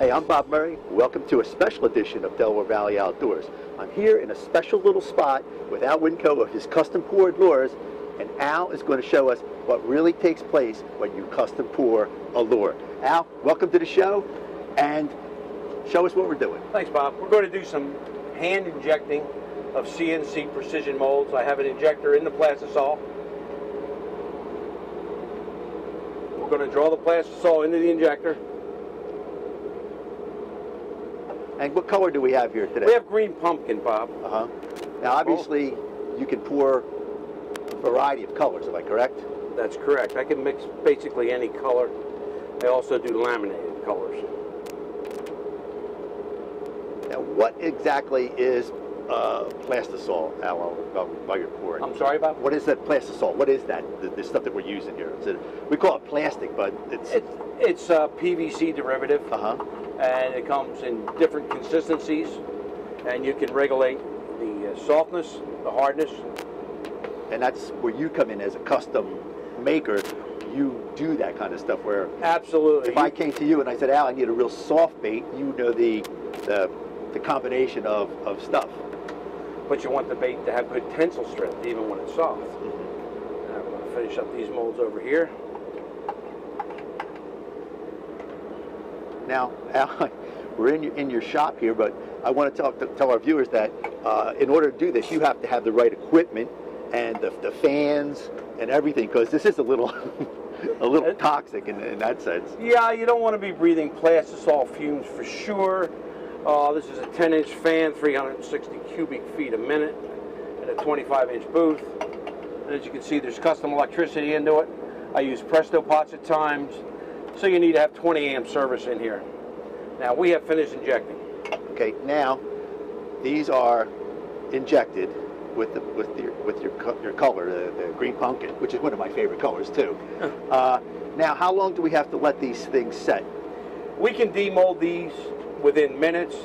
Hey, I'm Bob Murray. Welcome to a special edition of Delaware Valley Outdoors. I'm here in a special little spot with Al Winco of his custom poured lures, and Al is going to show us what really takes place when you custom pour a lure. Al, welcome to the show, and show us what we're doing. Thanks, Bob. We're going to do some hand injecting of CNC precision molds. I have an injector in the plastisol. We're going to draw the plastisol into the injector. And what color do we have here today? We have green pumpkin, Bob. Now, obviously, you can pour a variety of colors, am I correct? That's correct. I can mix basically any color. I also do laminated colors. Now, what exactly is plastisol, Al, while you're pouring? I'm sorry, Bob? What is that plastisol? What is that, the stuff that we're using here? We call it plastic, but It's a PVC derivative. And it comes in different consistencies, and you can regulate the softness, the hardness. And that's where you come in as a custom maker. You do that kind of stuff where... Absolutely. If I came to you and I said, Al, I need a real soft bait, you know the combination of stuff. But you want the bait to have good tensile strength, even when it's soft. Now we're going to finish up these molds over here. Now, Al, we're in your shop here, but I want to tell our viewers that in order to do this, you have to have the right equipment and the fans and everything, because this is a little toxic in that sense. Yeah, you don't want to be breathing plastisol fumes for sure. This is a 10-inch fan, 360 cubic feet a minute, and a 25-inch booth. And as you can see, there's custom electricity into it. I use Presto pots at times. So you need to have 20 amp service in here. Now we have finished injecting. Okay, now these are injected with your color, the green pumpkin, which is one of my favorite colors too. Now, how long do we have to let these things set? We can demold these within minutes.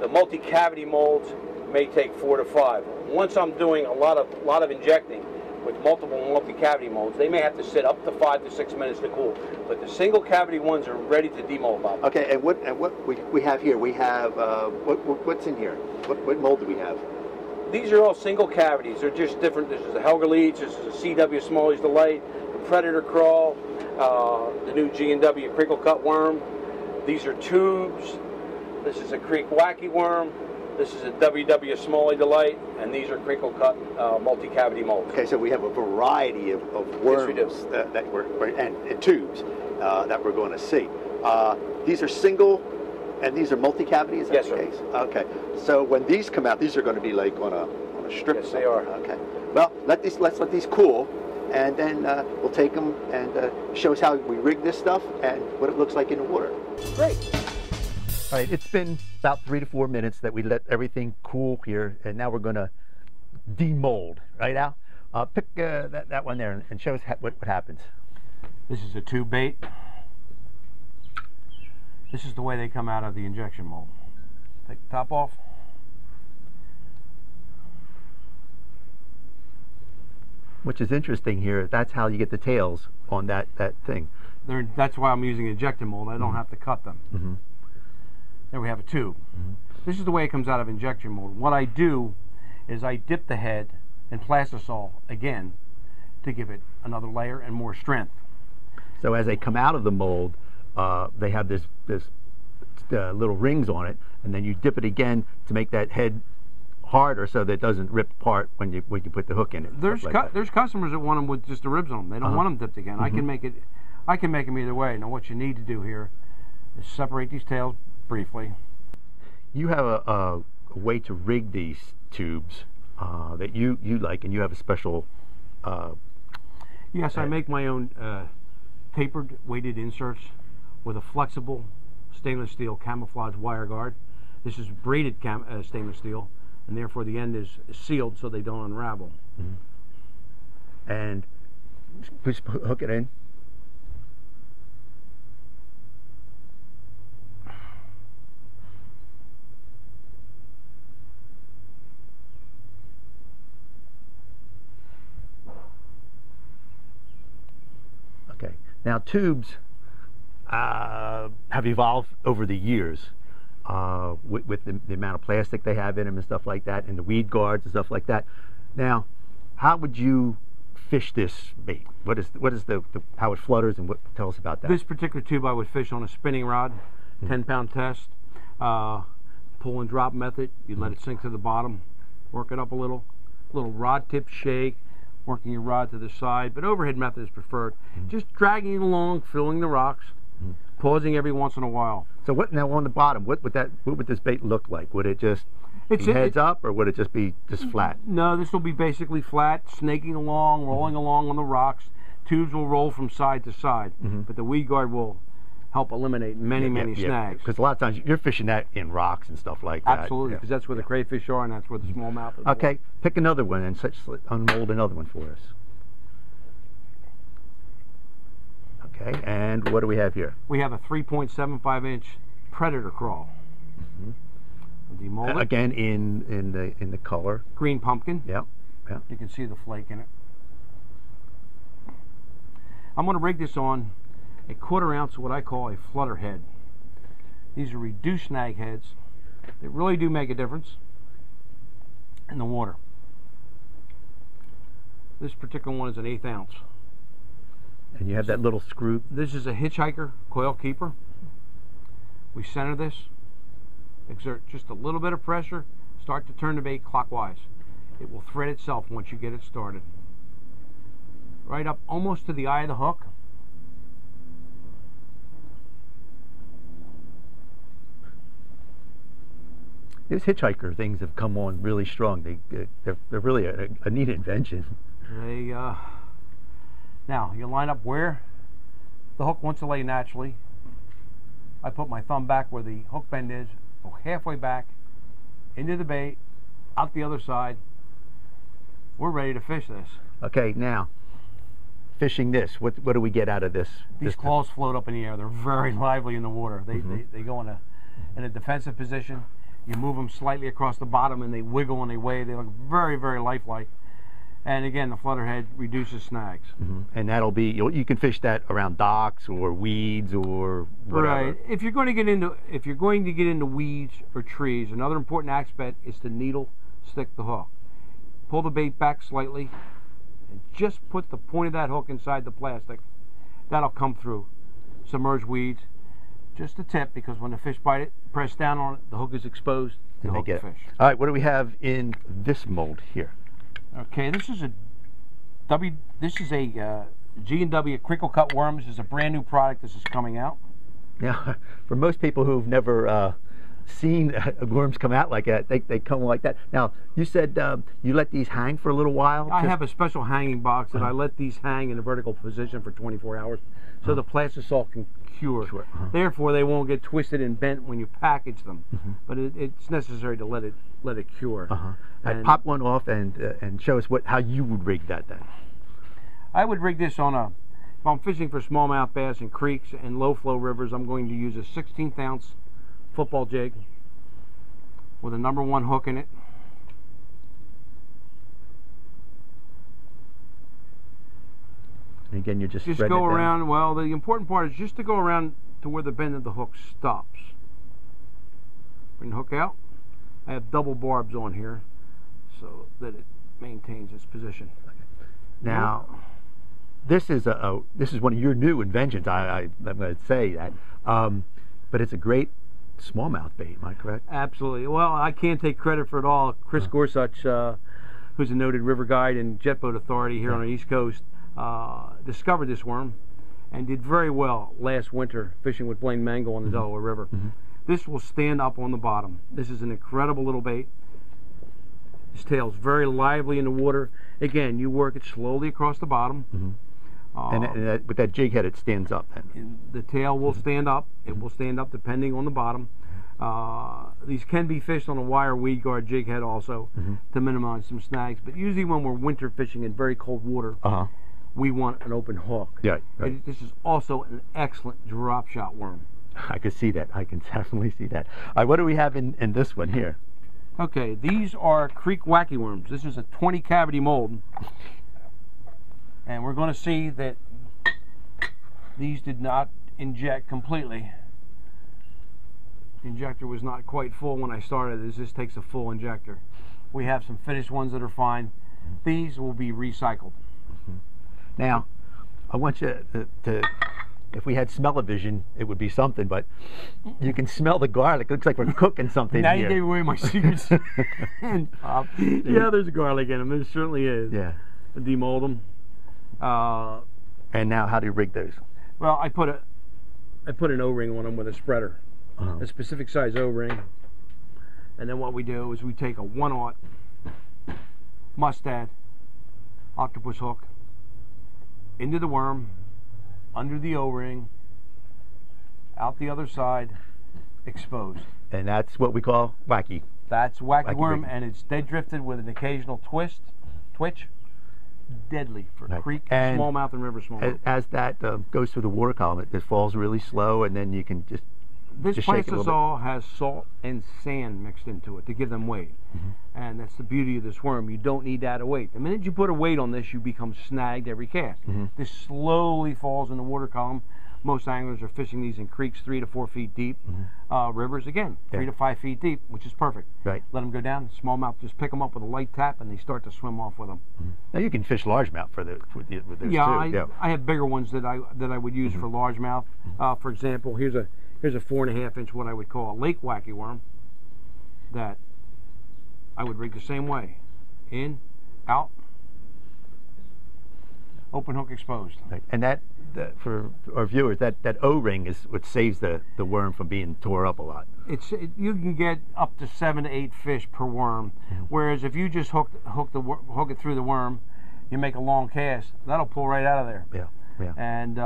The multi-cavity molds may take 4 to 5. Once I'm doing a lot of injecting with multiple multi-cavity molds, they may have to sit up to 5 to 6 minutes to cool. But the single cavity ones are ready to demold, Bob. Okay, and what we have here? We have what's in here? What mold do we have? These are all single cavities. They're just different. This is a Helga Leech. This is a CW Smalley's Delight, the Predator Crawl, the new G&W Crinkle Cut Worm. These are tubes. This is a Creek Wacky Worm. This is a WW Smalley Delight, and these are crinkle cut multi-cavity molds. Okay, so we have a variety of worms that we're and tubes that we're going to see. These are single, and these are multi-cavity. Is that yes, the sir. case? Okay. So when these come out, these are going to be like on a strip. Yes, they are. Okay. Well, let's let these cool, and then we'll take them and show us how we rig this stuff and what it looks like in the water. Great. All right, it's been about 3 to 4 minutes that we let everything cool here, and now we're going to demold, right, Al? Pick that one there and show us what happens. This is a tube bait. This is the way they come out of the injection mold. Take the top off. Which is interesting here, that's how you get the tails on that thing. That's why I'm using injection mold. I don't have to cut them. There we have a tube. This is the way it comes out of injection mold. What I do is I dip the head in plastisol again to give it another layer and more strength. So as they come out of the mold, they have this little rings on it, and then you dip it again to make that head harder so that it doesn't rip apart when you put the hook in it. There's customers that want them with just the ribs on them. They don't want them dipped again. I can make them either way. Now what you need to do here is separate these tails briefly. You have a way to rig these tubes that you like, and you have a special... Yes, I make my own tapered weighted inserts with a flexible stainless steel camouflage wire guard. This is braided stainless steel, and therefore the end is sealed so they don't unravel. And just hook it in. Now tubes have evolved over the years with the amount of plastic they have in them and stuff like that, and the weed guards and stuff like that. Now, how would you fish this bait? What is the how it flutters, and tell us about that? This particular tube I would fish on a spinning rod, 10-pound test, pull and drop method. You let it sink to the bottom, work it up a little rod tip shake, working your rod to the side, but overhead method is preferred. Just dragging it along, filling the rocks, pausing every once in a while. So what now on the bottom? What would this bait look like? Would it just be heads up, or would it just be flat? No, this will be basically flat, snaking along, rolling along on the rocks. Tubes will roll from side to side, but the weed guard will help eliminate many snags. Because a lot of times you're fishing that in rocks and stuff like that. Absolutely, because that's where the crayfish are, and that's where the smallmouth is. Okay, pick another one and unmold another one for us. Okay, and what do we have here? We have a 3.75-inch predator crawl. Demold it. Again, in the color green pumpkin. Yeah. You can see the flake in it. I'm going to rig this on a 1/4 ounce of what I call a flutter head. These are reduced snag heads. They really do make a difference in the water. This particular one is an 1/8 ounce. And you have that little screw. This is a hitchhiker coil keeper. We center this, exert just a little bit of pressure, start to turn the bait clockwise. It will thread itself once you get it started. Right up almost to the eye of the hook. These hitchhiker things have come on really strong. They're really a neat invention. Now you line up where the hook wants to lay naturally. I put my thumb back where the hook bend is, go halfway back into the bait, out the other side. We're ready to fish this. Okay, now fishing this, what do we get out of this? These claws float up in the air. They're very lively in the water. They go in a defensive position. You move them slightly across the bottom and they wiggle and they wave. They look very lifelike. And again, the flutterhead reduces snags. And that'll be, you can fish that around docks or weeds or whatever. Right. If you're going to get into weeds or trees, another important aspect is to needle stick the hook. Pull the bait back slightly and just put the point of that hook inside the plastic. That'll come through. Submerged weeds. Just a tip, because when the fish bite it, press down on it, the hook is exposed, and hook the fish. All right, what do we have in this mold here? Okay, this is a G&W crinkle cut worm. This is a brand new product. This is coming out. Now, for most people who've never seen worms come out like that, they come like that. Now, you said you let these hang for a little while? I have a special hanging box that I let these hang in a vertical position for 24 hours so the plastisol can cure. Therefore, they won't get twisted and bent when you package them. But it's necessary to let it cure. Pop one off and show us how you would rig that then. I would rig this on if I'm fishing for smallmouth bass in creeks and low flow rivers, I'm going to use a 1/16 ounce football jig with a #1 hook in it. And again, you're just go around. Well, the important part is just to go around to where the bend of the hook stops. Bring the hook out. I have double barbs on here so that it maintains its position. Now, this is one of your new inventions. I'm going to say that, but it's a great smallmouth bait. Am I correct? Absolutely. Well, I can't take credit for it all. Chris Gorsuch, who's a noted river guide and jet boat authority here on the East Coast, discovered this worm and did very well last winter fishing with Blaine Mangle on the Delaware River. This will stand up on the bottom. This is an incredible little bait. His tail's very lively in the water. Again, you work it slowly across the bottom. And with that jig head, it stands up then. The tail will stand up. It will stand up depending on the bottom. These can be fished on a wire weed guard jig head also to minimize some snags. But usually when we're winter fishing in very cold water, we want an open hook. Yeah, right. This is also an excellent drop shot worm. I can see that. I can definitely see that. All right, what do we have in this one here? Okay, these are creek wacky worms. This is a 20 cavity mold. And we're going to see that these did not inject completely. The injector was not quite full when I started. This takes a full injector. We have some finished ones that are fine. These will be recycled. Now, I want you to if we had smell-o-vision, it would be something, but you can smell the garlic. It looks like we're cooking something now here. You gave away my secrets. And, yeah, there's garlic in them. There certainly is. Yeah. Demold them. And now, how do you rig those? Well, I put an O-ring on them with a spreader, a specific size O-ring. And then what we do is we take a 1/0 mustad octopus hook into the worm, under the O-ring, out the other side, exposed. And that's what we call wacky. That's wacky worm, rig. and it's dead drifted with an occasional twitch. Deadly for creek, and smallmouth, and river smallmouth. As that goes through the water column, it falls really slow, and then you can just This shake it a little plastisol has salt and sand mixed into it to give them weight. And that's the beauty of this worm. You don't need to add a weight. The minute you put a weight on this, you become snagged every cast. This slowly falls in the water column. Most anglers are fishing these in creeks 3 to 4 feet deep. Rivers, again, 3 to 5 feet deep, which is perfect. Right. Let them go down. Smallmouth, just pick them up with a light tap, and they start to swim off with them. Now you can fish largemouth with those Yeah, too. I have bigger ones that I would use for largemouth. For example, here's a 4.5 inch, what I would call a lake wacky worm, that I would rig the same way. In, out, open hook exposed. Right. And that for our viewers, that O-ring is what saves the worm from being tore up a lot. You can get up to 7 to 8 fish per worm, whereas if you just hook it through the worm, you make a long cast, that'll pull right out of there. Yeah. And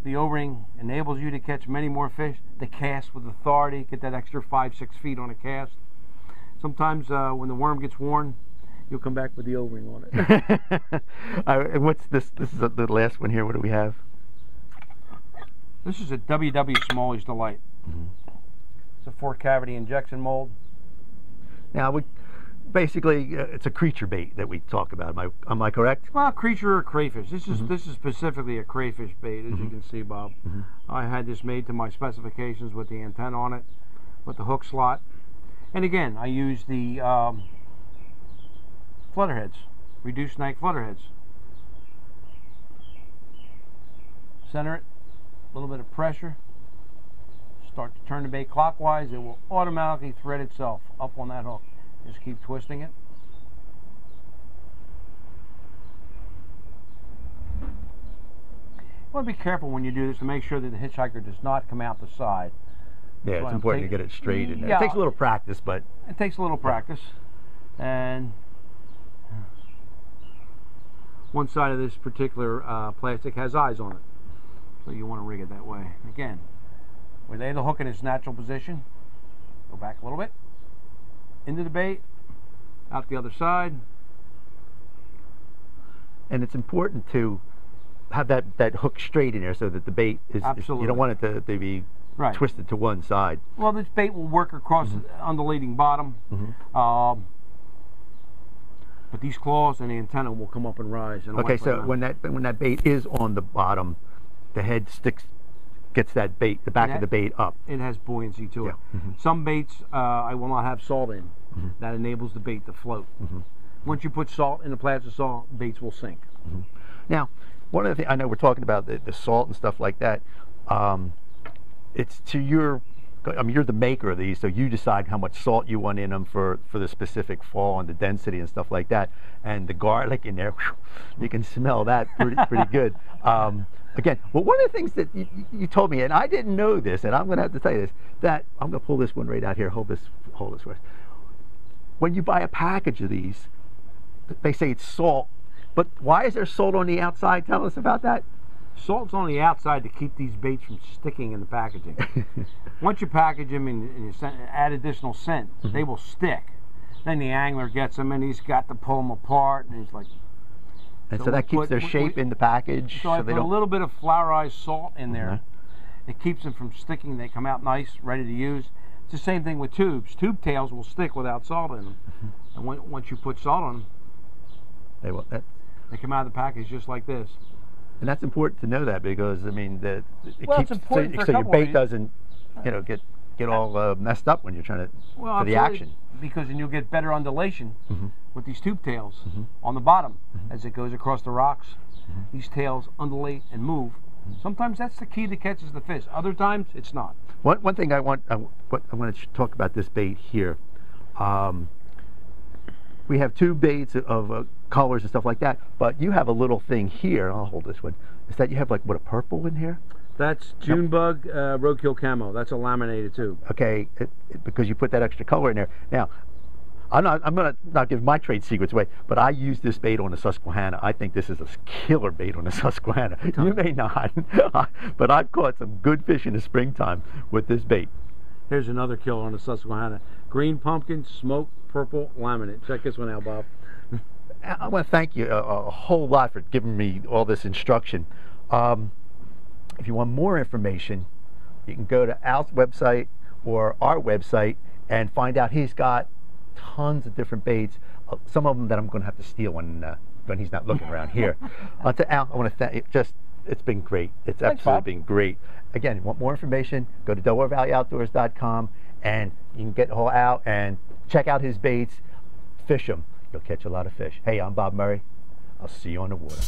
the O-ring enables you to catch many more fish. The cast with authority, get that extra 5-6 feet on a cast. Sometimes when the worm gets worn, you'll come back with the O-ring on it. And what's this? This is the last one here. What do we have? This is a WW Smalley's Delight. It's a 4-cavity injection mold. Now, basically, it's a creature bait that we talk about. Am I correct? Well, creature or crayfish. This is specifically a crayfish bait, as you can see, Bob. I had this made to my specifications with the antenna on it, with the hook slot. And again, I use the flutterheads, reduced snag flutterheads. Center it, a little bit of pressure. Start to turn the bait clockwise. It will automatically thread itself up on that hook. Just keep twisting it. You want to be careful when you do this to make sure that the hitchhiker does not come out the side. Yeah, it's important to get it straight in there. It takes a little practice, but... It takes a little practice. And one side of this particular plastic has eyes on it. So you want to rig it that way. Again, we lay the hook in its natural position. Go back a little bit. Into the bait. Out the other side. And it's important to have that hook straight in there so that the bait is... Absolutely. You don't want it to be... Right. Twisted to one side. Well, this bait will work across the undulating bottom, but these claws and the antenna will come up and rise. And okay, so when that bait is on the bottom, the head gets that bait, the back of the bait up. It has buoyancy to it. Some baits I will not have salt in. That enables the bait to float. Once you put salt in the plastisol, baits will sink. Now, one of the things I know we're talking about the salt and stuff like that. It's to your, I mean, you're the maker of these, so you decide how much salt you want in them for the specific fall and the density and stuff like that. And the garlic in there, whew, you can smell that pretty good. Again, well, one of the things that you told me, and I didn't know this, and I'm going to have to tell you this, that I'm going to pull this one right out here. Hold this for us. When you buy a package of these, they say it's salt, but why is there salt on the outside? Tell us about that. Salt's on the outside to keep these baits from sticking in the packaging. Once you package them and you add additional scent, they will stick. Then the angler gets them and he's got to pull them apart, and he's like... And so that keeps their shape in the package. So I put a little bit of flourized salt in there. It keeps them from sticking. They come out nice, ready to use. It's the same thing with tubes. Tube tails will stick without salt in them. And once you put salt on them, they come out of the package just like this. And that's important to know that, because I mean, it well, keeps it's important so your bait doesn't, get get all messed up when you're trying to, for the action. Because then you'll get better undulation with these tube tails on the bottom as it goes across the rocks. These tails undulate and move. Sometimes that's the key that catches the fish. Other times it's not. One thing I want to talk about this bait here. We have two baits of colors and stuff like that, but you have a little thing here. I'll hold this one. Is that you have like, what, a purple in here? That's June bug roadkill camo. That's a laminated tube. Okay, because you put that extra color in there. Now, I'm gonna not give my trade secrets away, but I use this bait on the Susquehanna. I think this is a killer bait on the Susquehanna. You may not, but I've caught some good fish in the springtime with this bait. Here's another killer on the Susquehanna. Green pumpkin, smoke, purple, laminate. Check this one out, Bob. I want to thank you a whole lot for giving me all this instruction. If you want more information, you can go to Al's website or our website and find out. He's got tons of different baits, some of them that I'm going to have to steal when he's not looking around here. To Al, I want to thank, it's been great. It's absolutely been great. Again, if you want more information, go to DelawareValleyOutdoors.com and you can get all out and check out his baits, fish them. You'll catch a lot of fish. Hey, I'm Bob Murray. I'll see you on the water.